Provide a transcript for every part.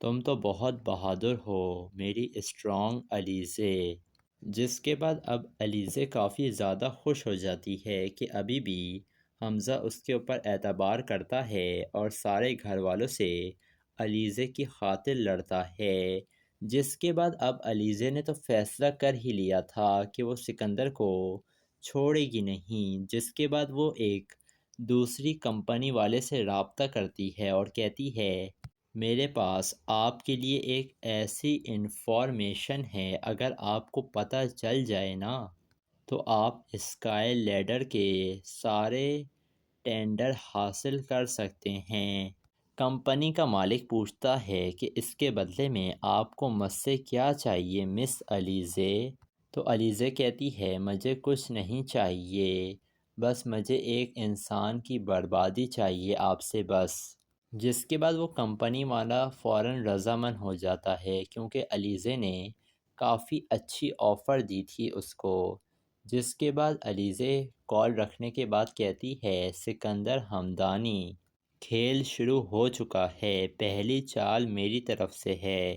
تم تو بہت بہادر ہو میری اسٹرانگ علیزے۔ جس کے بعد اب علیزے کافی زیادہ خوش ہو جاتی ہے کہ ابھی بھی حمزہ اس کے اوپر اعتبار کرتا ہے اور سارے گھر والوں سے علیزے کی خاطر لڑتا ہے۔ جس کے بعد اب علیزے نے تو فیصلہ کر ہی لیا تھا کہ وہ سکندر کو چھوڑے گی نہیں۔ جس کے بعد وہ ایک دوسری کمپنی والے سے رابطہ کرتی ہے اور کہتی ہے میرے پاس آپ کے لیے ایک ایسی انفارمیشن ہے، اگر آپ کو پتہ چل جائے نا تو آپ اسکائی لیڈر کے سارے ٹینڈر حاصل کر سکتے ہیں۔ کمپنی کا مالک پوچھتا ہے کہ اس کے بدلے میں آپ کو مجھ سے کیا چاہیے مس علیزے؟ تو علیزے کہتی ہے مجھے کچھ نہیں چاہیے، بس مجھے ایک انسان کی بربادی چاہیے آپ سے بس۔ جس کے بعد وہ کمپنی والا فوراً رضامند ہو جاتا ہے کیونکہ علیزے نے کافی اچھی آفر دی تھی اس کو۔ جس کے بعد علیزے کال رکھنے کے بعد کہتی ہے سکندر ہمدانی، کھیل شروع ہو چکا ہے، پہلی چال میری طرف سے ہے،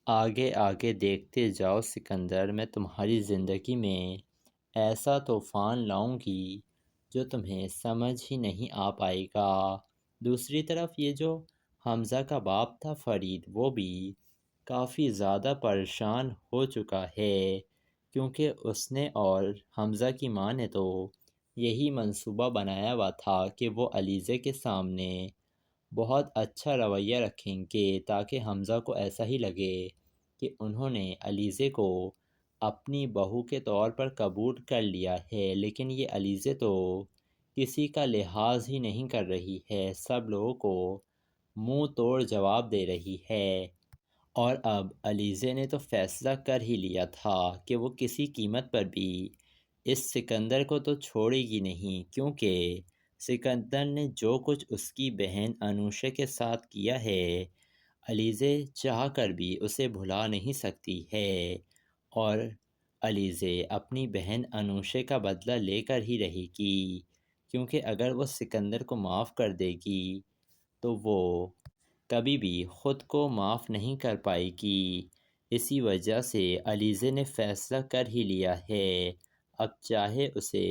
آگے آگے دیکھتے جاؤ سکندر، میں تمہاری زندگی میں ایسا طوفان لاؤں گی جو تمہیں سمجھ ہی نہیں آ پائے گا۔ دوسری طرف یہ جو حمزہ کا باپ تھا فرید، وہ بھی کافی زیادہ پریشان ہو چکا ہے کیونکہ اس نے اور حمزہ کی ماں نے تو یہی منصوبہ بنایا ہوا تھا کہ وہ علیزے کے سامنے بہت اچھا رویہ رکھیں گے تاکہ حمزہ کو ایسا ہی لگے کہ انہوں نے علیزے کو اپنی بہو کے طور پر قبول کر لیا ہے۔ لیکن یہ علیزے تو کسی کا لحاظ ہی نہیں کر رہی ہے، سب لوگوں کو منہ توڑ جواب دے رہی ہے۔ اور اب علیزے نے تو فیصلہ کر ہی لیا تھا کہ وہ کسی قیمت پر بھی اس سکندر کو تو چھوڑے گی نہیں، کیونکہ سکندر نے جو کچھ اس کی بہن انوشا کے ساتھ کیا ہے علیزے چاہ کر بھی اسے بھلا نہیں سکتی ہے، اور علیزے اپنی بہن انوشا کا بدلہ لے کر ہی رہے گی، کیونکہ اگر وہ سکندر کو معاف کر دے گی تو وہ کبھی بھی خود کو معاف نہیں کر پائے گی۔ اسی وجہ سے علیزے نے فیصلہ کر ہی لیا ہے، اب چاہے اسے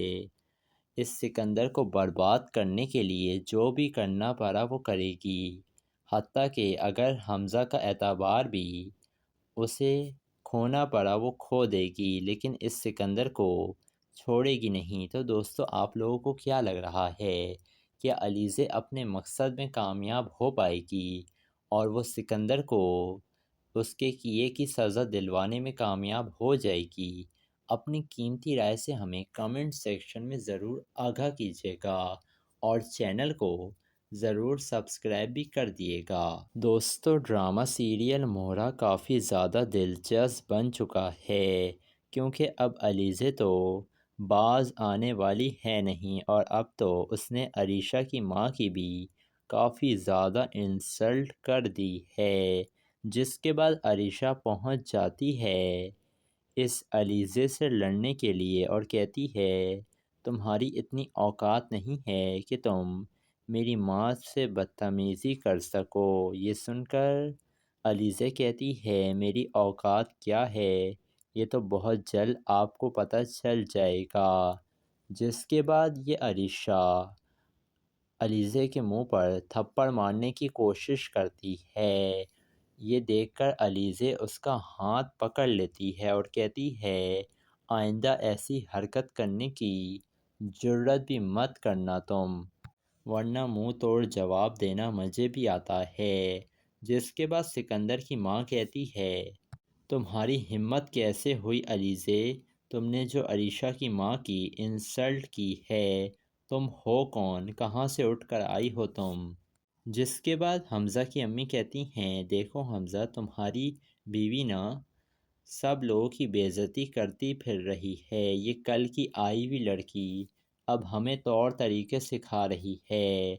اس سکندر کو برباد کرنے کے لیے جو بھی کرنا پڑا وہ کرے گی، حتیٰ کہ اگر حمزہ کا اعتبار بھی اسے کھونا پڑا وہ کھو دے گی، لیکن اس سکندر کو چھوڑے گی نہیں۔ تو دوستو آپ لوگوں کو کیا لگ رہا ہے کہ علیزے اپنے مقصد میں کامیاب ہو پائے گی اور وہ سکندر کو اس کے کیے کی سزا دلوانے میں کامیاب ہو جائے گی؟ اپنی قیمتی رائے سے ہمیں کمنٹ سیکشن میں ضرور آگاہ کیجیے گا اور چینل کو ضرور سبسکرائب بھی کر دیے گا۔ دوستو ڈرامہ سیریل مورا کافی زیادہ دلچسپ بن چکا ہے کیونکہ اب علیزے تو باز آنے والی ہے نہیں، اور اب تو اس نے عریشہ کی ماں کی بھی کافی زیادہ انسلٹ کر دی ہے۔ جس کے بعد عریشہ پہنچ جاتی ہے اس علیزے سے لڑنے کے لیے اور کہتی ہے تمہاری اتنی اوقات نہیں ہے کہ تم میری ماں سے بدتمیزی کر سکو۔ یہ سن کر علیزے کہتی ہے میری اوقات کیا ہے، یہ تو بہت جلد آپ کو پتہ چل جائے گا۔ جس کے بعد یہ عریشہ علیزے کے منہ پر تھپڑ مارنے کی کوشش کرتی ہے۔ یہ دیکھ کر علیزے اس کا ہاتھ پکڑ لیتی ہے اور کہتی ہے آئندہ ایسی حرکت کرنے کی جرات بھی مت کرنا تم، ورنہ منہ توڑ جواب دینا مجھے بھی آتا ہے۔ جس کے بعد سکندر کی ماں کہتی ہے تمہاری ہمت کیسے ہوئی علیزے، تم نے جو عریشہ کی ماں کی انسلٹ کی ہے، تم ہو کون، کہاں سے اٹھ کر آئی ہو تم؟ جس کے بعد حمزہ کی امی کہتی ہیں دیکھو حمزہ، تمہاری بیوی نا سب لوگوں کی بے عزتی کرتی پھر رہی ہے، یہ کل کی آئی ہوئی لڑکی اب ہمیں طور طریقے سکھا رہی ہے۔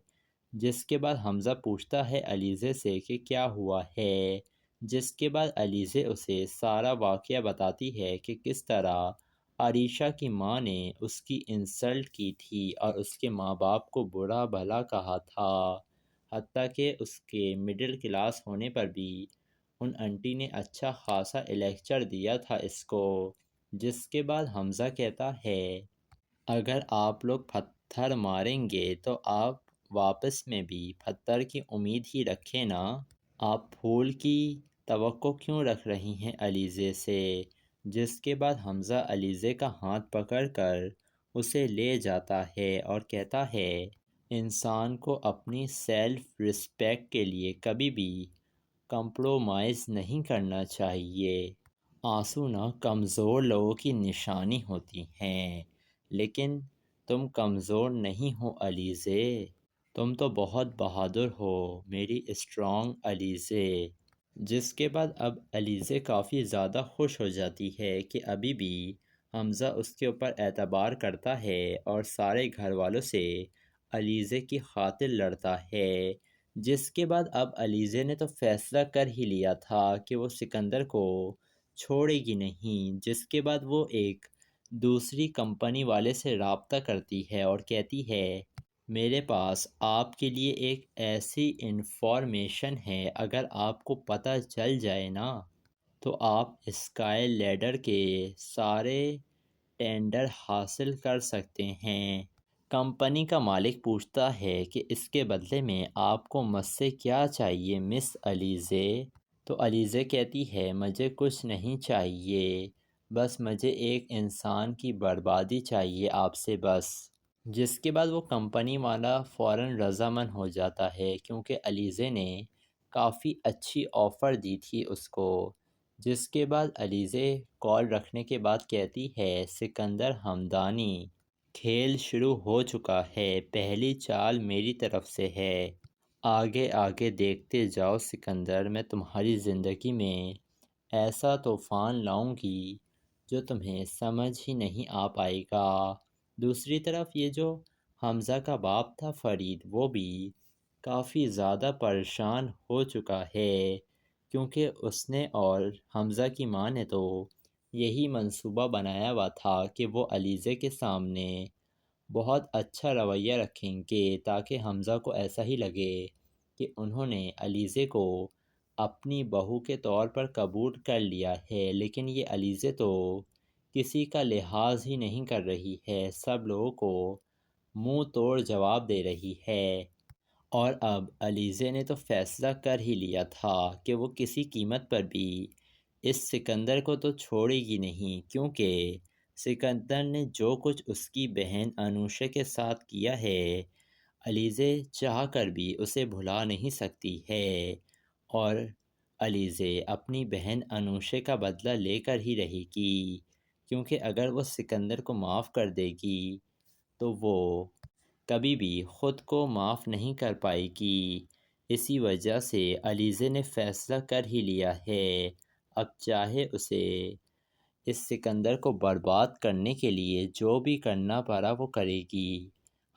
جس کے بعد حمزہ پوچھتا ہے علیزے سے کہ کیا ہوا ہے، جس کے بعد علیزے اسے سارا واقعہ بتاتی ہے کہ کس طرح عریشہ کی ماں نے اس کی انسلٹ کی تھی اور اس کے ماں باپ کو برا بھلا کہا تھا، حتیٰ کہ اس کے مڈل کلاس ہونے پر بھی ان انٹی نے اچھا خاصا لیکچر دیا تھا اس کو، جس کے بعد حمزہ کہتا ہے اگر آپ لوگ پتھر ماریں گے تو آپ واپس میں بھی پتھر کی امید ہی رکھیں نا، آپ پھول کی توقع کیوں رکھ رہی ہیں علیزے سے؟ جس کے بعد حمزہ علیزے کا ہاتھ پکڑ کر اسے لے جاتا ہے اور کہتا ہے انسان کو اپنی سیلف رسپیکٹ کے لیے کبھی بھی کمپرومائز نہیں کرنا چاہیے۔ آنسو نہ کمزور لوگوں کی نشانی ہوتی ہیں، لیکن تم کمزور نہیں ہو علیزے، تم تو بہت بہادر ہو میری اسٹرانگ علیزے۔ جس کے بعد اب علیزے کافی زیادہ خوش ہو جاتی ہے کہ ابھی بھی حمزہ اس کے اوپر اعتبار کرتا ہے اور سارے گھر والوں سے علیزے کی خاطر لڑتا ہے۔ جس کے بعد اب علیزے نے تو فیصلہ کر ہی لیا تھا کہ وہ سکندر کو چھوڑے گی نہیں، جس کے بعد وہ ایک دوسری کمپنی والے سے رابطہ کرتی ہے اور کہتی ہے میرے پاس آپ کے لیے ایک ایسی انفارمیشن ہے، اگر آپ کو پتہ چل جائے نا تو آپ اسکائی لیڈر کے سارے ٹینڈر حاصل کر سکتے ہیں۔ کمپنی کا مالک پوچھتا ہے کہ اس کے بدلے میں آپ کو مجھ سے کیا چاہیے مس علیزے؟ تو علیزے کہتی ہے مجھے کچھ نہیں چاہیے، بس مجھے ایک انسان کی بربادی چاہیے آپ سے بس۔ جس کے بعد وہ کمپنی والا فوراً رضامند ہو جاتا ہے کیونکہ علیزے نے کافی اچھی آفر دی تھی اس کو۔ جس کے بعد علیزے کال رکھنے کے بعد کہتی ہے سکندر ہمدانی کھیل شروع ہو چکا ہے، پہلی چال میری طرف سے ہے، آگے آگے دیکھتے جاؤ سکندر، میں تمہاری زندگی میں ایسا طوفان لاؤں گی جو تمہیں سمجھ ہی نہیں آ پائے گا۔ دوسری طرف یہ جو حمزہ کا باپ تھا فرید، وہ بھی کافی زیادہ پریشان ہو چکا ہے کیونکہ اس نے اور حمزہ کی ماں نے تو یہی منصوبہ بنایا ہوا تھا کہ وہ علیزے کے سامنے بہت اچھا رویہ رکھیں گے تاکہ حمزہ کو ایسا ہی لگے کہ انہوں نے علیزے کو اپنی بہو کے طور پر قبول کر لیا ہے، لیکن یہ علیزے تو کسی کا لحاظ ہی نہیں کر رہی ہے، سب لوگوں کو منہ توڑ جواب دے رہی ہے۔ اور اب علیزے نے تو فیصلہ کر ہی لیا تھا کہ وہ کسی قیمت پر بھی اس سکندر کو تو چھوڑے گی نہیں، کیونکہ سکندر نے جو کچھ اس کی بہن انوشا کے ساتھ کیا ہے علیزے چاہ کر بھی اسے بھلا نہیں سکتی ہے، اور علیزے اپنی بہن انوشا کا بدلہ لے کر ہی رہے گی، کیونکہ اگر وہ سکندر کو معاف کر دے گی تو وہ کبھی بھی خود کو معاف نہیں کر پائے گی۔ اسی وجہ سے علیزے نے فیصلہ کر ہی لیا ہے، اب چاہے اسے اس سکندر کو برباد کرنے کے لیے جو بھی کرنا پڑا وہ کرے گی،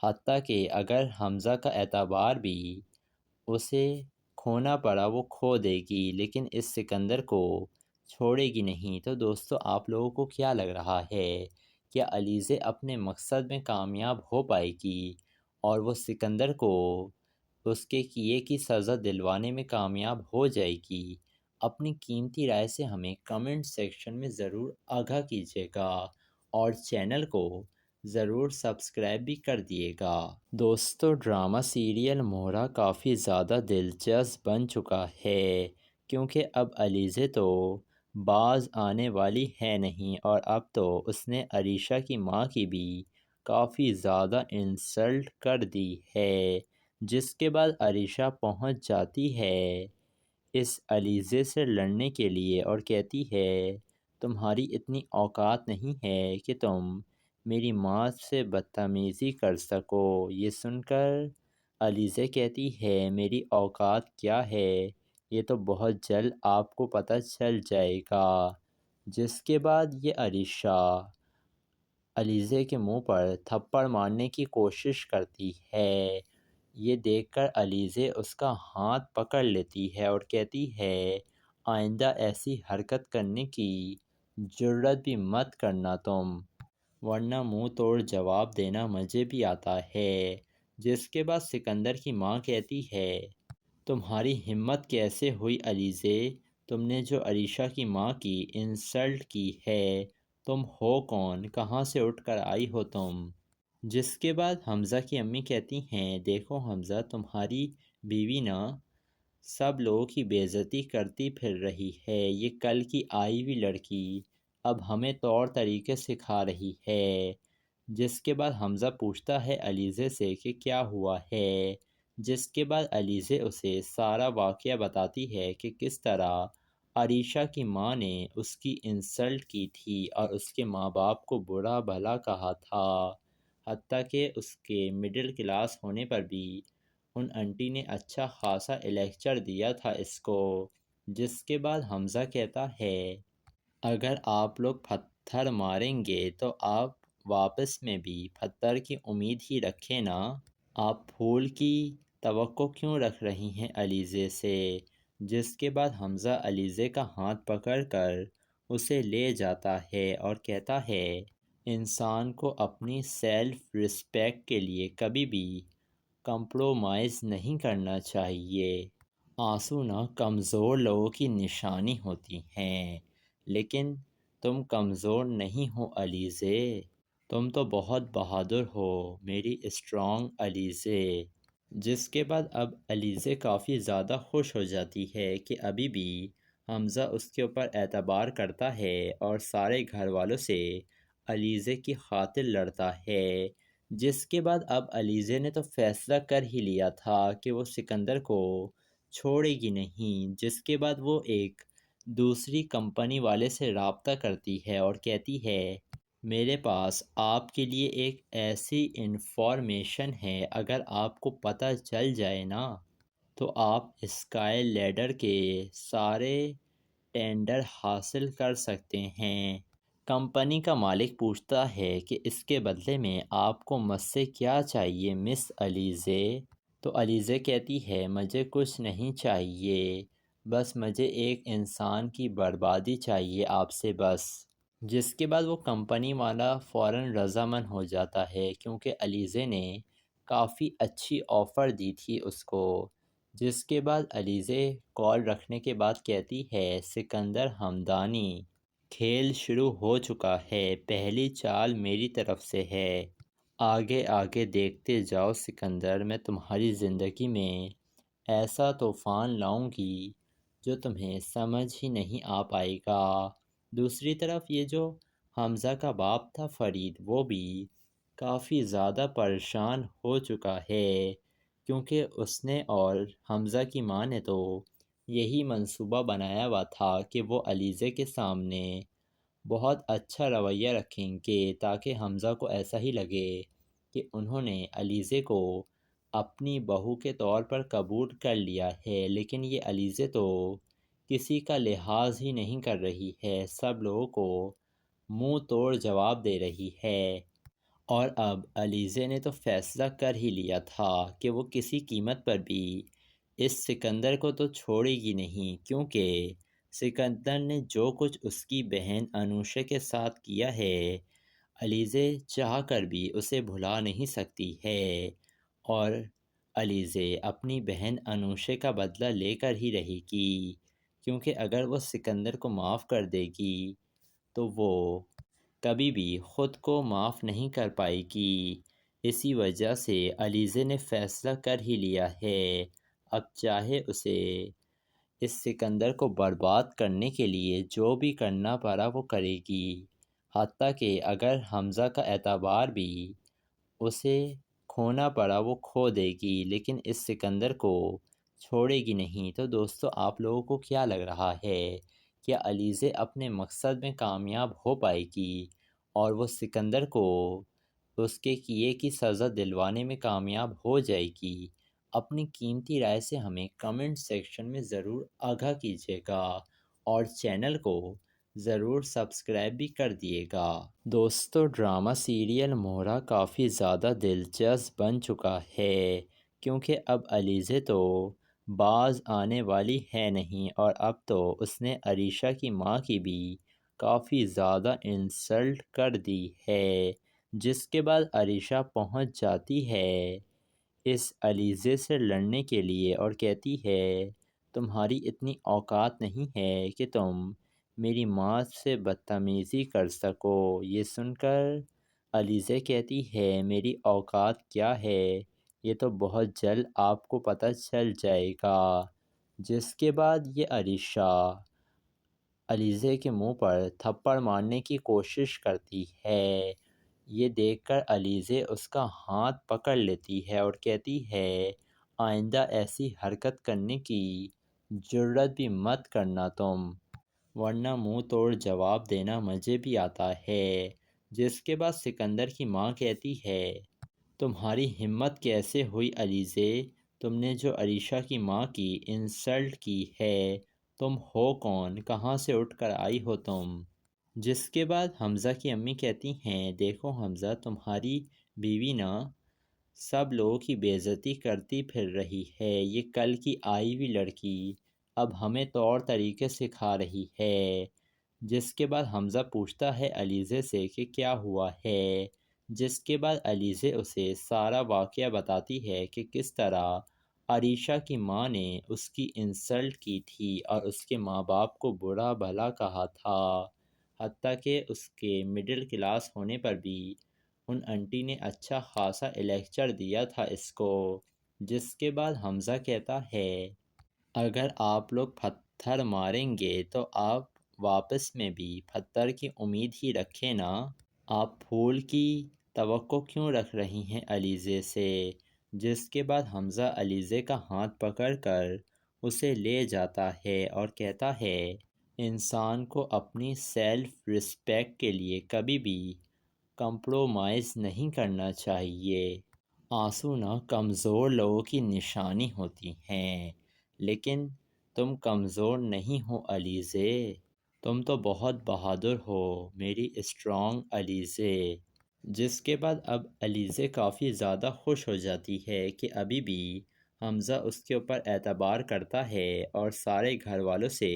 حتیٰ کہ اگر حمزہ کا اعتبار بھی اسے کھونا پڑا وہ کھو دے گی، لیکن اس سکندر کو چھوڑے گی نہیں۔ تو دوستو آپ لوگوں کو کیا لگ رہا ہے، کیا علیزے اپنے مقصد میں کامیاب ہو پائے گی اور وہ سکندر کو اس کے کیے کی سزا دلوانے میں کامیاب ہو جائے گی؟ اپنی قیمتی رائے سے ہمیں کمنٹ سیکشن میں ضرور آگاہ کیجیے گا اور چینل کو ضرور سبسکرائب بھی کر دیے گا۔ دوستو ڈرامہ سیریل مورا کافی زیادہ دلچسپ بن چکا ہے کیونکہ اب علیزے تو باز آنے والی ہے نہیں، اور اب تو اس نے عریشہ کی ماں کی بھی کافی زیادہ انسلٹ کر دی ہے، جس کے بعد عریشہ پہنچ جاتی ہے اس علیزے سے لڑنے کے لیے اور کہتی ہے تمہاری اتنی اوقات نہیں ہے کہ تم میری ماں سے بدتمیزی کر سکو۔ یہ سن کر علیزے کہتی ہے میری اوقات کیا ہے یہ تو بہت جلد آپ کو پتہ چل جائے گا۔ جس کے بعد یہ عریشہ علیزے کے منہ پر تھپڑ مارنے کی کوشش کرتی ہے، یہ دیکھ کر علیزے اس کا ہاتھ پکڑ لیتی ہے اور کہتی ہے آئندہ ایسی حرکت کرنے کی جرات بھی مت کرنا تم، ورنہ منہ توڑ جواب دینا مجھے بھی آتا ہے۔ جس کے بعد سکندر کی ماں کہتی ہے تمہاری ہمت کیسے ہوئی علیزے، تم نے جو عریشہ کی ماں کی انسلٹ کی ہے، تم ہو کون؟ کہاں سے اٹھ کر آئی ہو تم؟ جس کے بعد حمزہ کی امی کہتی ہیں دیکھو حمزہ، تمہاری بیوی نا سب لوگوں کی بے عزتی کرتی پھر رہی ہے، یہ کل کی آئی ہوئی لڑکی اب ہمیں طور طریقے سکھا رہی ہے۔ جس کے بعد حمزہ پوچھتا ہے علیزے سے کہ کیا ہوا ہے، جس کے بعد علیزے اسے سارا واقعہ بتاتی ہے کہ کس طرح عریشہ کی ماں نے اس کی انسلٹ کی تھی اور اس کے ماں باپ کو برا بھلا کہا تھا، حتیٰ کہ اس کے مڈل کلاس ہونے پر بھی ان انٹی نے اچھا خاصا لیکچر دیا تھا اس کو۔ جس کے بعد حمزہ کہتا ہے اگر آپ لوگ پتھر ماریں گے تو آپ واپس میں بھی پتھر کی امید ہی رکھیں نا، آپ پھول کی توقع کیوں رکھ رہی ہیں علیزے سے؟ جس کے بعد حمزہ علیزے کا ہاتھ پکڑ کر اسے لے جاتا ہے اور کہتا ہے انسان کو اپنی سیلف رسپیکٹ کے لیے کبھی بھی کمپرومائز نہیں کرنا چاہیے۔ آنسو نہ کمزور لوگوں کی نشانی ہوتی ہیں، لیکن تم کمزور نہیں ہو علیزے، تم تو بہت بہادر ہو میری اسٹرانگ علیزے۔ جس کے بعد اب علیزے کافی زیادہ خوش ہو جاتی ہے کہ ابھی بھی حمزہ اس کے اوپر اعتبار کرتا ہے اور سارے گھر والوں سے علیزے کی خاطر لڑتا ہے۔ جس کے بعد اب علیزے نے تو فیصلہ کر ہی لیا تھا کہ وہ سکندر کو چھوڑے گی نہیں۔ جس کے بعد وہ ایک دوسری کمپنی والے سے رابطہ کرتی ہے اور کہتی ہے میرے پاس آپ کے لیے ایک ایسی انفارمیشن ہے، اگر آپ کو پتہ چل جائے نا تو آپ اسکائی لیڈر کے سارے ٹینڈر حاصل کر سکتے ہیں۔ کمپنی کا مالک پوچھتا ہے کہ اس کے بدلے میں آپ کو مجھ سے کیا چاہیے مس علیزے؟ تو علیزے کہتی ہے مجھے کچھ نہیں چاہیے، بس مجھے ایک انسان کی بربادی چاہیے آپ سے بس۔ جس کے بعد وہ کمپنی والا فوراً رضامند ہو جاتا ہے کیونکہ علیزے نے کافی اچھی آفر دی تھی اس کو۔ جس کے بعد علیزے کال رکھنے کے بعد کہتی ہے سکندر ہمدانی، کھیل شروع ہو چکا ہے، پہلی چال میری طرف سے ہے، آگے آگے دیکھتے جاؤ سکندر، میں تمہاری زندگی میں ایسا طوفان لاؤں گی جو تمہیں سمجھ ہی نہیں آ پائے گا۔ دوسری طرف یہ جو حمزہ کا باپ تھا فرید، وہ بھی کافی زیادہ پریشان ہو چکا ہے کیونکہ اس نے اور حمزہ کی ماں نے تو یہی منصوبہ بنایا ہوا تھا کہ وہ علیزے کے سامنے بہت اچھا رویہ رکھیں گے تاکہ حمزہ کو ایسا ہی لگے کہ انہوں نے علیزے کو اپنی بہو کے طور پر قبول کر لیا ہے، لیکن یہ علیزے تو کسی کا لحاظ ہی نہیں کر رہی ہے، سب لوگوں کو منہ توڑ جواب دے رہی ہے۔ اور اب علیزے نے تو فیصلہ کر ہی لیا تھا کہ وہ کسی قیمت پر بھی اس سکندر کو تو چھوڑے گی نہیں، کیونکہ سکندر نے جو کچھ اس کی بہن انوشا کے ساتھ کیا ہے علیزے چاہ کر بھی اسے بھلا نہیں سکتی ہے، اور علیزے اپنی بہن انوشا کا بدلہ لے کر ہی رہے گی، کیونکہ اگر وہ سکندر کو معاف کر دے گی تو وہ کبھی بھی خود کو معاف نہیں کر پائے گی۔ اسی وجہ سے علیزے نے فیصلہ کر ہی لیا ہے، اب چاہے اسے اس سکندر کو برباد کرنے کے لیے جو بھی کرنا پڑا وہ کرے گی، حتیٰ کہ اگر حمزہ کا اعتبار بھی اسے کھونا پڑا وہ کھو دے گی، لیکن اس سکندر کو چھوڑے گی نہیں۔ تو دوستو آپ لوگوں کو کیا لگ رہا ہے، کیا علیزے اپنے مقصد میں کامیاب ہو پائے گی اور وہ سکندر کو اس کے کیے کی سزا دلوانے میں کامیاب ہو جائے گی؟ اپنی قیمتی رائے سے ہمیں کمنٹ سیکشن میں ضرور آگاہ کیجیے گا اور چینل کو ضرور سبسکرائب بھی کر دیے گا۔ دوستو ڈرامہ سیریل مورا کافی زیادہ دلچسپ بن چکا ہے کیونکہ اب علیزے تو باز آنے والی ہے نہیں، اور اب تو اس نے عریشہ کی ماں کی بھی کافی زیادہ انسلٹ کر دی ہے۔ جس کے بعد عریشہ پہنچ جاتی ہے اس علیزے سے لڑنے کے لیے اور کہتی ہے تمہاری اتنی اوقات نہیں ہے کہ تم میری ماں سے بدتمیزی کر سکو۔ یہ سن کر علیزہ کہتی ہے میری اوقات کیا ہے، یہ تو بہت جلد آپ کو پتہ چل جائے گا۔ جس کے بعد یہ عریشہ علیزہ کے منہ پر تھپڑ مارنے کی کوشش کرتی ہے۔ یہ دیکھ کر علیزہ اس کا ہاتھ پکڑ لیتی ہے اور کہتی ہے آئندہ ایسی حرکت کرنے کی جرات بھی مت کرنا تم، ورنہ منہ توڑ جواب دینا مجھے بھی آتا ہے۔ جس کے بعد سکندر کی ماں کہتی ہے تمہاری ہمت کیسے ہوئی علیزہ، تم نے جو عریشہ کی ماں کی انسلٹ کی ہے، تم ہو کون، کہاں سے اٹھ کر آئی ہو تم؟ جس کے بعد حمزہ کی امی کہتی ہیں دیکھو حمزہ، تمہاری بیوی نا سب لوگوں کی بے عزتی کرتی پھر رہی ہے، یہ کل کی آئی ہوئی لڑکی اب ہمیں طور طریقے سکھا رہی ہے۔ جس کے بعد حمزہ پوچھتا ہے علیزہ سے کہ کیا ہوا ہے، جس کے بعد علیزہ اسے سارا واقعہ بتاتی ہے کہ کس طرح عریشہ کی ماں نے اس کی انسلٹ کی تھی اور اس کے ماں باپ کو برا بھلا کہا تھا، حتیٰ کہ اس کے مڈل کلاس ہونے پر بھی ان انٹی نے اچھا خاصا لیکچر دیا تھا اس کو۔ جس کے بعد حمزہ کہتا ہے اگر آپ لوگ پتھر ماریں گے تو آپ واپس میں بھی پتھر کی امید ہی رکھیں نا، آپ پھول کی توقع کیوں رکھ رہی ہیں علیزہ سے؟ جس کے بعد حمزہ علیزہ کا ہاتھ پکڑ کر اسے لے جاتا ہے اور کہتا ہے انسان کو اپنی سیلف رسپیکٹ کے لیے کبھی بھی کمپرومائز نہیں کرنا چاہیے۔ آنسو نہ کمزور لوگوں کی نشانی ہوتی ہیں، لیکن تم کمزور نہیں ہو علیزہ، تم تو بہت بہادر ہو میری اسٹرانگ علیزہ۔ جس کے بعد اب علیزہ کافی زیادہ خوش ہو جاتی ہے کہ ابھی بھی حمزہ اس کے اوپر اعتبار کرتا ہے اور سارے گھر والوں سے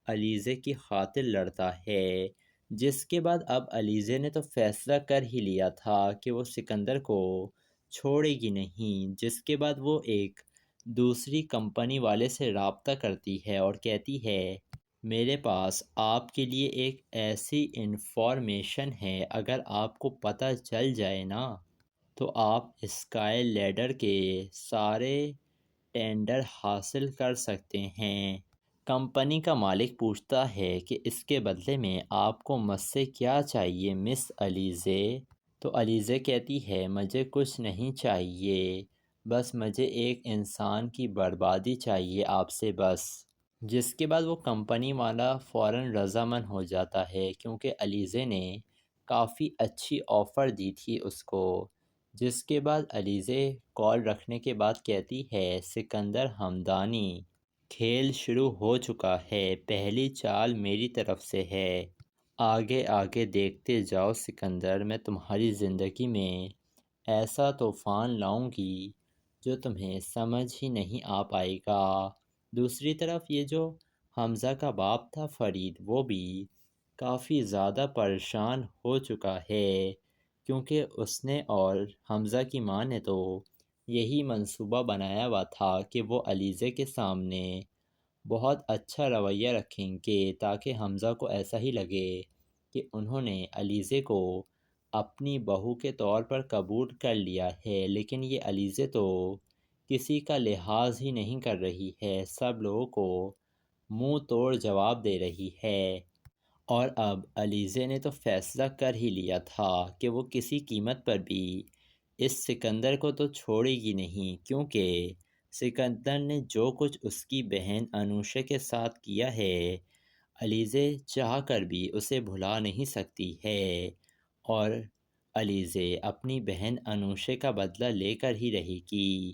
علیزہ کی خاطر لڑتا ہے۔ جس کے بعد اب علیزہ نے تو فیصلہ کر ہی لیا تھا کہ وہ سکندر کو چھوڑے گی نہیں۔ جس کے بعد وہ ایک دوسری کمپنی والے سے رابطہ کرتی ہے اور کہتی ہے میرے پاس آپ کے لیے ایک ایسی انفارمیشن ہے، اگر آپ کو پتہ چل جائے نا تو آپ اسکائی لیڈر کے سارے ٹینڈر حاصل کر سکتے ہیں۔ کمپنی کا مالک پوچھتا ہے کہ اس کے بدلے میں آپ کو مجھ سے کیا چاہیے مس علیزہ؟ تو علیزہ کہتی ہے مجھے کچھ نہیں چاہیے، بس مجھے ایک انسان کی بربادی چاہیے آپ سے بس۔ جس کے بعد وہ کمپنی والا فوراً رضامند ہو جاتا ہے کیونکہ علیزہ نے کافی اچھی آفر دی تھی اس کو۔ جس کے بعد علیزہ کال رکھنے کے بعد کہتی ہے سکندر ہمدانی، کھیل شروع ہو چکا ہے، پہلی چال میری طرف سے ہے، آگے آگے دیکھتے جاؤ سکندر، میں تمہاری زندگی میں ایسا طوفان لاؤں گی جو تمہیں سمجھ ہی نہیں آ پائے گا۔ دوسری طرف یہ جو حمزہ کا باپ تھا فرید، وہ بھی کافی زیادہ پریشان ہو چکا ہے کیونکہ اس نے اور حمزہ کی ماں نے تو یہی منصوبہ بنایا ہوا تھا کہ وہ علیزہ کے سامنے بہت اچھا رویہ رکھیں گے تاکہ حمزہ کو ایسا ہی لگے کہ انہوں نے علیزہ کو اپنی بہو کے طور پر قبول کر لیا ہے، لیکن یہ علیزہ تو کسی کا لحاظ ہی نہیں کر رہی ہے، سب لوگوں کو منہ توڑ جواب دے رہی ہے۔ اور اب علیزہ نے تو فیصلہ کر ہی لیا تھا کہ وہ کسی قیمت پر بھی اس سکندر کو تو چھوڑے گی نہیں، کیونکہ سکندر نے جو کچھ اس کی بہن انوشا کے ساتھ کیا ہے علیزہ چاہ کر بھی اسے بھلا نہیں سکتی ہے، اور علیزہ اپنی بہن انوشا کا بدلہ لے کر ہی رہے گی،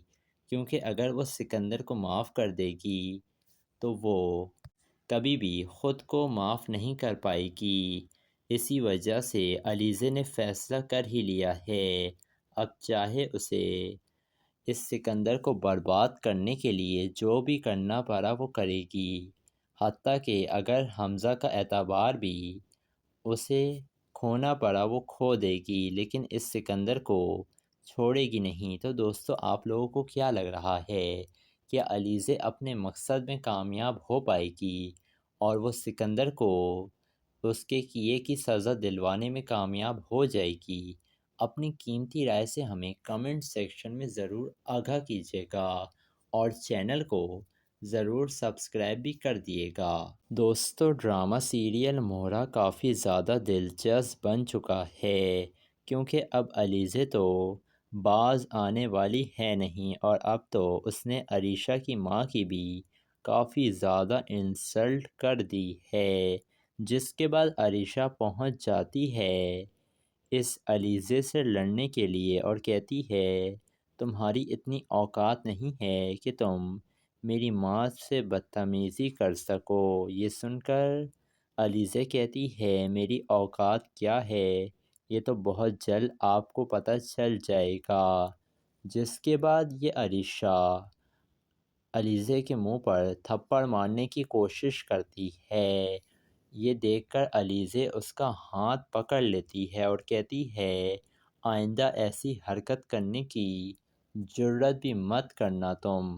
کیونکہ اگر وہ سکندر کو معاف کر دے گی تو وہ کبھی بھی خود کو معاف نہیں کر پائے گی۔ اسی وجہ سے علیزہ نے فیصلہ کر ہی لیا ہے، اب چاہے اسے اس سکندر کو برباد کرنے کے لیے جو بھی کرنا پڑا وہ کرے گی، حتیٰ کہ اگر حمزہ کا اعتبار بھی اسے کھونا پڑا وہ کھو دے گی، لیکن اس سکندر کو چھوڑے گی نہیں۔ تو دوستو آپ لوگوں کو کیا لگ رہا ہے کیا علیزے اپنے مقصد میں کامیاب ہو پائے گی اور وہ سکندر کو اس کے کیے کی سزا دلوانے میں کامیاب ہو جائے گی؟ اپنی قیمتی رائے سے ہمیں کمنٹ سیکشن میں ضرور آگاہ کیجیے گا اور چینل کو ضرور سبسکرائب بھی کر دیے گا۔ دوستو، ڈرامہ سیریل مہرا کافی زیادہ دلچسپ بن چکا ہے، کیونکہ اب علیزے تو باز آنے والی ہے نہیں، اور اب تو اس نے عریشہ کی ماں کی بھی کافی زیادہ انسلٹ کر دی ہے، جس کے بعد عریشہ پہنچ جاتی ہے اس علیزے سے لڑنے کے لیے اور کہتی ہے تمہاری اتنی اوقات نہیں ہے کہ تم میری ماں سے بدتمیزی کر سکو۔ یہ سن کر علیزے کہتی ہے میری اوقات کیا ہے، یہ تو بہت جلد آپ کو پتہ چل جائے گا، جس کے بعد یہ عریشہ علیزے کے منہ پر تھپڑ مارنے کی کوشش کرتی ہے۔ یہ دیکھ کر علیزے اس کا ہاتھ پکڑ لیتی ہے اور کہتی ہے آئندہ ایسی حرکت کرنے کی جرات بھی مت کرنا تم،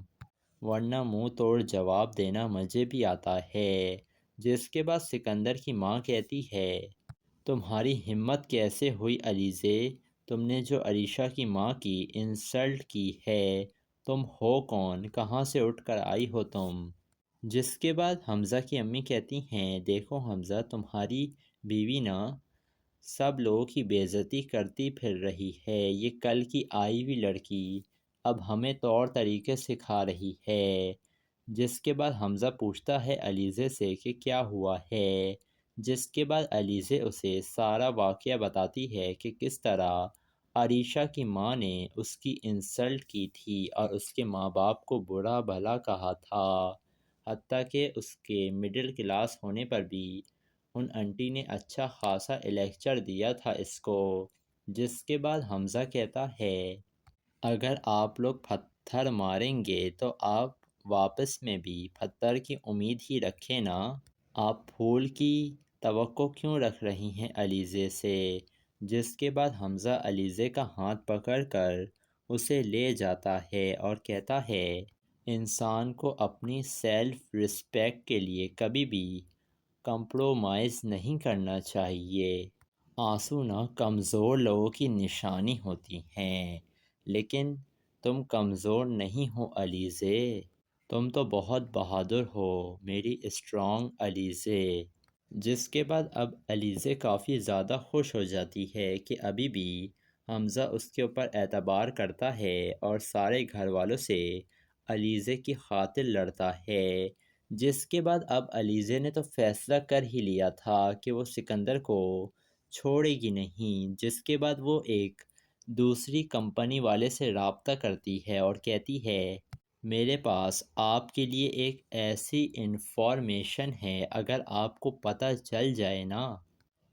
ورنہ منہ توڑ جواب دینا مجھے بھی آتا ہے۔ جس کے بعد سکندر کی ماں کہتی ہے تمہاری ہمت کیسے ہوئی علیزے، تم نے جو عریشہ کی ماں کی انسلٹ کی ہے، تم ہو کون، کہاں سے اٹھ کر آئی ہو تم؟ جس کے بعد حمزہ کی امی کہتی ہیں دیکھو حمزہ، تمہاری بیوی نا سب لوگوں کی بے عزتی کرتی پھر رہی ہے، یہ کل کی آئی ہوئی لڑکی اب ہمیں طور طریقے سکھا رہی ہے۔ جس کے بعد حمزہ پوچھتا ہے علیزے سے کہ کیا ہوا ہے، جس کے بعد علیزے اسے سارا واقعہ بتاتی ہے کہ کس طرح عریشہ کی ماں نے اس کی انسلٹ کی تھی اور اس کے ماں باپ کو برا بھلا کہا تھا، حتیٰ کہ اس کے مڈل کلاس ہونے پر بھی ان انٹی نے اچھا خاصا لیکچر دیا تھا اس کو۔ جس کے بعد حمزہ کہتا ہے اگر آپ لوگ پتھر ماریں گے تو آپ واپس میں بھی پتھر کی امید ہی رکھیں نا، آپ پھول کی توقع کیوں رکھ رہی ہیں علیزے سے؟ جس کے بعد حمزہ علیزے کا ہاتھ پکڑ کر اسے لے جاتا ہے اور کہتا ہے انسان کو اپنی سیلف رسپیکٹ کے لیے کبھی بھی کمپرومائز نہیں کرنا چاہیے۔ آنسو نہ کمزور لوگوں کی نشانی ہوتی ہیں، لیکن تم کمزور نہیں ہو علیزے، تم تو بہت بہادر ہو میری اسٹرانگ علیزے۔ جس کے بعد اب علیزے کافی زیادہ خوش ہو جاتی ہے کہ ابھی بھی حمزہ اس کے اوپر اعتبار کرتا ہے اور سارے گھر والوں سے علیزے کی خاطر لڑتا ہے۔ جس کے بعد اب علیزے نے تو فیصلہ کر ہی لیا تھا کہ وہ سکندر کو چھوڑے گی نہیں۔ جس کے بعد وہ ایک دوسری کمپنی والے سے رابطہ کرتی ہے اور کہتی ہے میرے پاس آپ کے لیے ایک ایسی انفارمیشن ہے، اگر آپ کو پتہ چل جائے نا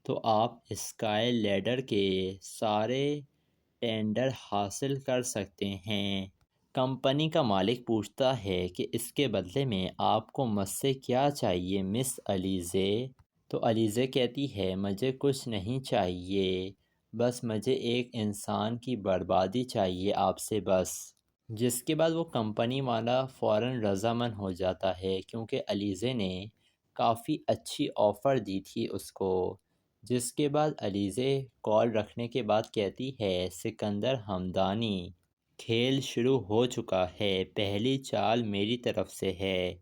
تو آپ اسکائی لیڈر کے سارے ٹینڈر حاصل کر سکتے ہیں۔ کمپنی کا مالک پوچھتا ہے کہ اس کے بدلے میں آپ کو مجھ سے کیا چاہیے مس علیزے؟ تو علیزے کہتی ہے مجھے کچھ نہیں چاہیے، بس مجھے ایک انسان کی بربادی چاہیے آپ سے بس۔ جس کے بعد وہ کمپنی والا فوراً رضامند ہو جاتا ہے، کیونکہ علیزے نے کافی اچھی آفر دی تھی اس کو۔ جس کے بعد علیزے کال رکھنے کے بعد کہتی ہے سکندر ہمدانی، کھیل شروع ہو چکا ہے، پہلی چال میری طرف سے ہے،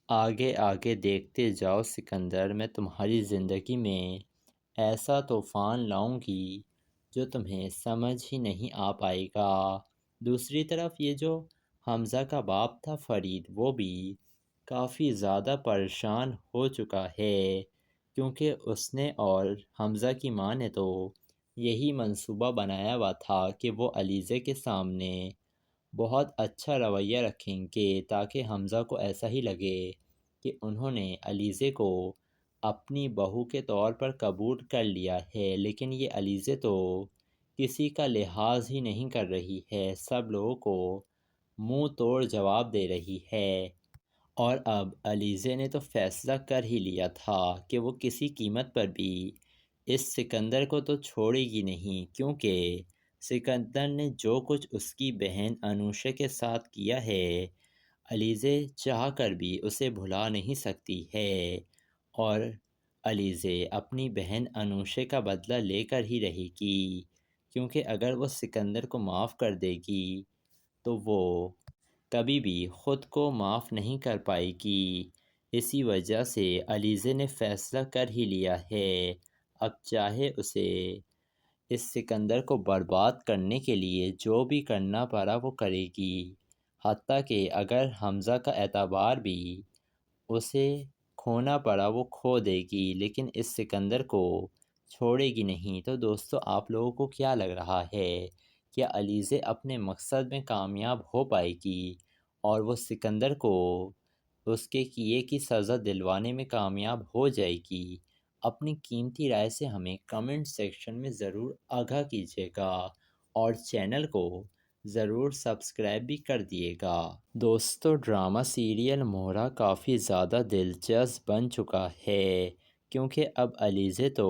آگے آگے دیکھتے جاؤ سکندر، میں تمہاری زندگی میں ایسا طوفان لاؤں گی جو تمہیں سمجھ ہی نہیں آ پائے گا۔ دوسری طرف یہ جو حمزہ کا باپ تھا فرید، وہ بھی کافی زیادہ پریشان ہو چکا ہے، کیونکہ اس نے اور حمزہ کی ماں نے تو یہی منصوبہ بنایا ہوا تھا کہ وہ علیزے کے سامنے بہت اچھا رویہ رکھیں گے تاکہ حمزہ کو ایسا ہی لگے کہ انہوں نے علیزے کو اپنی بہو کے طور پر قبول کر لیا ہے، لیکن یہ علیزے تو کسی کا لحاظ ہی نہیں کر رہی ہے، سب لوگوں کو منہ توڑ جواب دے رہی ہے۔ اور اب علیزے نے تو فیصلہ کر ہی لیا تھا کہ وہ کسی قیمت پر بھی اس سکندر کو تو چھوڑے گی نہیں، کیونکہ سکندر نے جو کچھ اس کی بہن انوشا کے ساتھ کیا ہے، علیزے چاہ کر بھی اسے بھلا نہیں سکتی ہے، اور علیزے اپنی بہن انوشے کا بدلہ لے کر ہی رہے گی، کیونکہ اگر وہ سکندر کو معاف کر دے گی تو وہ کبھی بھی خود کو معاف نہیں کر پائے گی۔ اسی وجہ سے علیزے نے فیصلہ کر ہی لیا ہے، اب چاہے اسے اس سکندر کو برباد کرنے کے لیے جو بھی کرنا پڑا وہ کرے گی، حتیٰ کہ اگر حمزہ کا اعتبار بھی اسے کھونا پڑا وہ کھو دے گی، لیکن اس سکندر کو چھوڑے گی نہیں۔ تو دوستو، آپ لوگوں کو کیا لگ رہا ہے؟ کیا علیزے اپنے مقصد میں کامیاب ہو پائے گی اور وہ سکندر کو اس کے کیے کی سزا دلوانے میں کامیاب ہو جائے گی؟ اپنی قیمتی رائے سے ہمیں کمنٹ سیکشن میں ضرور آگاہ کیجیے گا، اور چینل کو ضرور سبسکرائب بھی کر دیے گا۔ دوستو، ڈرامہ سیریل مورا کافی زیادہ دلچسپ بن چکا ہے، کیونکہ اب علیزے تو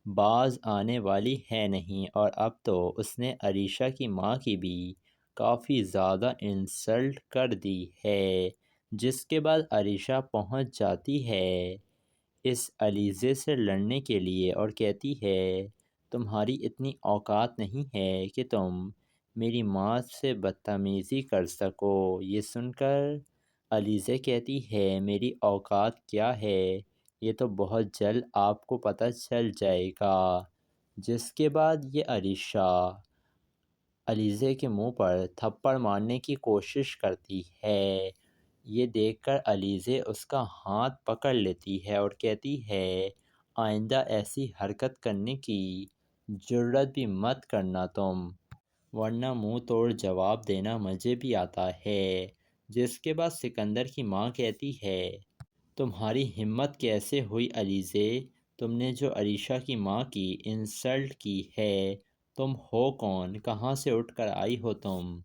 باز آنے والی ہے نہیں، اور اب تو اس نے عریشہ کی ماں کی بھی کافی زیادہ انسلٹ کر دی ہے، جس کے بعد عریشہ پہنچ جاتی ہے اس علیزے سے لڑنے کے لیے اور کہتی ہے تمہاری اتنی اوقات نہیں ہے کہ تم میری ماں سے بدتمیزی کر سکو۔ یہ سن کر علیزے کہتی ہے میری اوقات کیا ہے، یہ تو بہت جلد آپ کو پتہ چل جائے گا، جس کے بعد یہ عریشہ علیزے کے منہ پر تھپڑ مارنے کی کوشش کرتی ہے۔ یہ دیکھ کر علیزے اس کا ہاتھ پکڑ لیتی ہے اور کہتی ہے آئندہ ایسی حرکت کرنے کی جرات بھی مت کرنا تم، ورنہ منہ توڑ جواب دینا مجھے بھی آتا ہے۔ جس کے بعد سکندر کی ماں کہتی ہے تمہاری ہمت کیسے ہوئی علیزے، تم نے جو عریشہ کی ماں کی انسلٹ کی ہے، تم ہو کون، کہاں سے اٹھ کر آئی ہو تم؟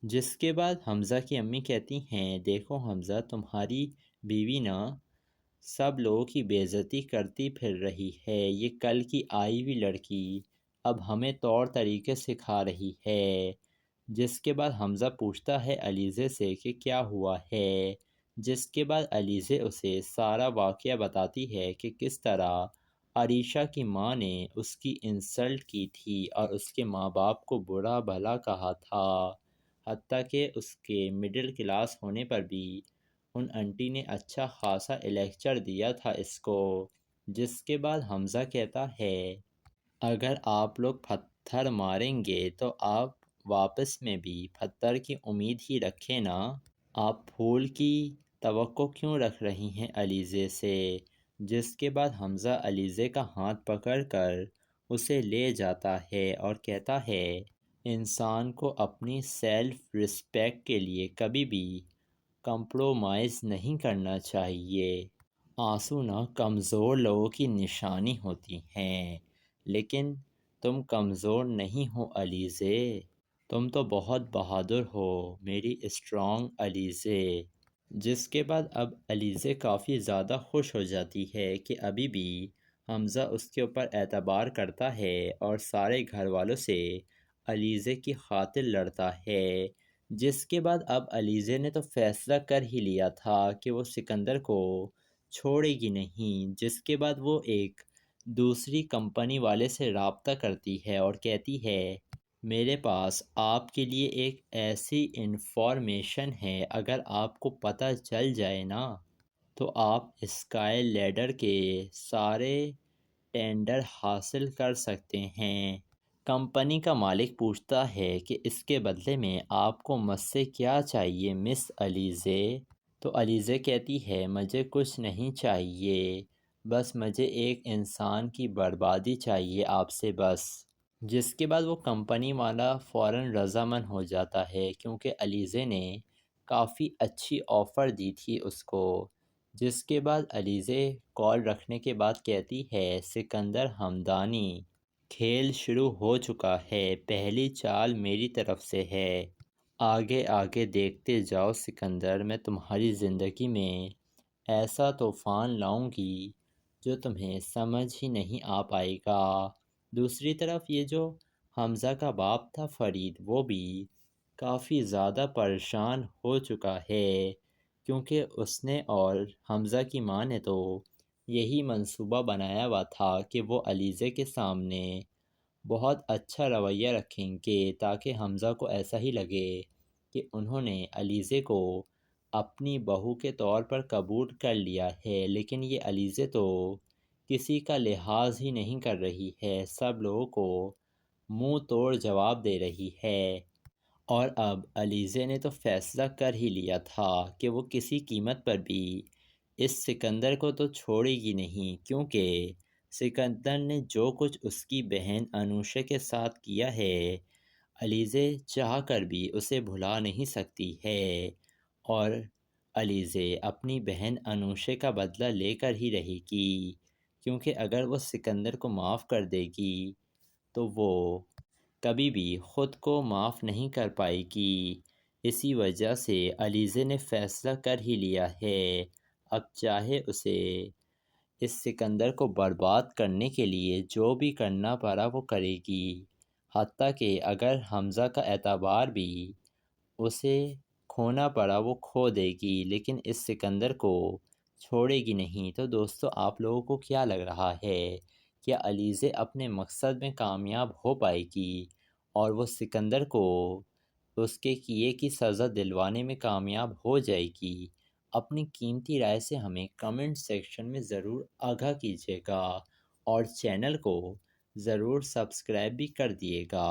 جس کے بعد حمزہ کی امی کہتی ہیں دیکھو حمزہ، تمہاری بیوی نا سب لوگوں کی بے عزتی کرتی پھر رہی ہے، یہ کل کی آئی ہوئی لڑکی اب ہمیں طور طریقے سکھا رہی ہے۔ جس کے بعد حمزہ پوچھتا ہے علیزے سے کہ کیا ہوا ہے، جس کے بعد علیزے اسے سارا واقعہ بتاتی ہے کہ کس طرح عریشہ کی ماں نے اس کی انسلٹ کی تھی اور اس کے ماں باپ کو برا بھلا کہا تھا، حتیٰ کہ اس کے مڈل کلاس ہونے پر بھی ان انٹی نے اچھا خاصا لیکچر دیا تھا اس کو۔ جس کے بعد حمزہ کہتا ہے اگر آپ لوگ پتھر ماریں گے تو آپ واپس میں بھی پتھر کی امید ہی رکھیں نا، آپ پھول کی توقع کیوں رکھ رہی ہیں علیزے سے؟ جس کے بعد حمزہ علیزے کا ہاتھ پکڑ کر اسے لے جاتا ہے اور کہتا ہے انسان کو اپنی سیلف رسپیکٹ کے لیے کبھی بھی کمپرومائز نہیں کرنا چاہیے۔ آنسو نہ کمزور لوگوں کی نشانی ہوتی ہیں، لیکن تم کمزور نہیں ہو علیزے، تم تو بہت بہادر ہو میری اسٹرانگ علیزے۔ جس کے بعد اب علیزے کافی زیادہ خوش ہو جاتی ہے کہ ابھی بھی حمزہ اس کے اوپر اعتبار کرتا ہے اور سارے گھر والوں سے علیزے کی خاطر لڑتا ہے۔ جس کے بعد اب علیزے نے تو فیصلہ کر ہی لیا تھا کہ وہ سکندر کو چھوڑے گی نہیں۔ جس کے بعد وہ ایک دوسری کمپنی والے سے رابطہ کرتی ہے اور کہتی ہے میرے پاس آپ کے لیے ایک ایسی انفارمیشن ہے، اگر آپ کو پتہ چل جائے نا تو آپ اسکائی لیڈر کے سارے ٹینڈر حاصل کر سکتے ہیں۔ کمپنی کا مالک پوچھتا ہے کہ اس کے بدلے میں آپ کو مجھ سے کیا چاہیے مس علیزے؟ تو علیزے کہتی ہے مجھے کچھ نہیں چاہیے، بس مجھے ایک انسان کی بربادی چاہیے آپ سے بس۔ جس کے بعد وہ کمپنی والا فوراً رضامند ہو جاتا ہے، کیونکہ علیزے نے کافی اچھی آفر دی تھی اس کو۔ جس کے بعد علیزے کال رکھنے کے بعد کہتی ہے سکندر ہمدانی، کھیل شروع ہو چکا ہے، پہلی چال میری طرف سے ہے، آگے آگے دیکھتے جاؤ سکندر، میں تمہاری زندگی میں ایسا طوفان لاؤں گی جو تمہیں سمجھ ہی نہیں آ پائے گا۔ دوسری طرف یہ جو حمزہ کا باپ تھا فرید، وہ بھی کافی زیادہ پریشان ہو چکا ہے کیونکہ اس نے اور حمزہ کی ماں نے تو یہی منصوبہ بنایا ہوا تھا کہ وہ علیزے کے سامنے بہت اچھا رویہ رکھیں گے تاکہ حمزہ کو ایسا ہی لگے کہ انہوں نے علیزے کو اپنی بہو کے طور پر قبول کر لیا ہے، لیکن یہ علیزے تو کسی کا لحاظ ہی نہیں کر رہی ہے، سب لوگوں کو منہ توڑ جواب دے رہی ہے۔ اور اب علیزے نے تو فیصلہ کر ہی لیا تھا کہ وہ کسی قیمت پر بھی اس سکندر کو تو چھوڑے گی نہیں، کیونکہ سکندر نے جو کچھ اس کی بہن انوشے کے ساتھ کیا ہے علیزے چاہ کر بھی اسے بھلا نہیں سکتی ہے، اور علیزے اپنی بہن انوشے کا بدلہ لے کر ہی رہے گی، کیونکہ اگر وہ سکندر کو معاف کر دے گی تو وہ کبھی بھی خود کو معاف نہیں کر پائے گی۔ اسی وجہ سے علیزے نے فیصلہ کر ہی لیا ہے، اب چاہے اسے اس سکندر کو برباد کرنے کے لیے جو بھی کرنا پڑا وہ کرے گی، حتیٰ کہ اگر حمزہ کا اعتبار بھی اسے کھونا پڑا وہ کھو دے گی، لیکن اس سکندر کو چھوڑے گی نہیں۔ تو دوستو، آپ لوگوں کو کیا لگ رہا ہے؟ کیا علیزے اپنے مقصد میں کامیاب ہو پائے گی اور وہ سکندر کو اس کے کیے کی سزا دلوانے میں کامیاب ہو جائے گی؟ اپنی قیمتی رائے سے ہمیں کمنٹ سیکشن میں ضرور آگاہ کیجیے گا اور چینل کو ضرور سبسکرائب بھی کر دیے گا۔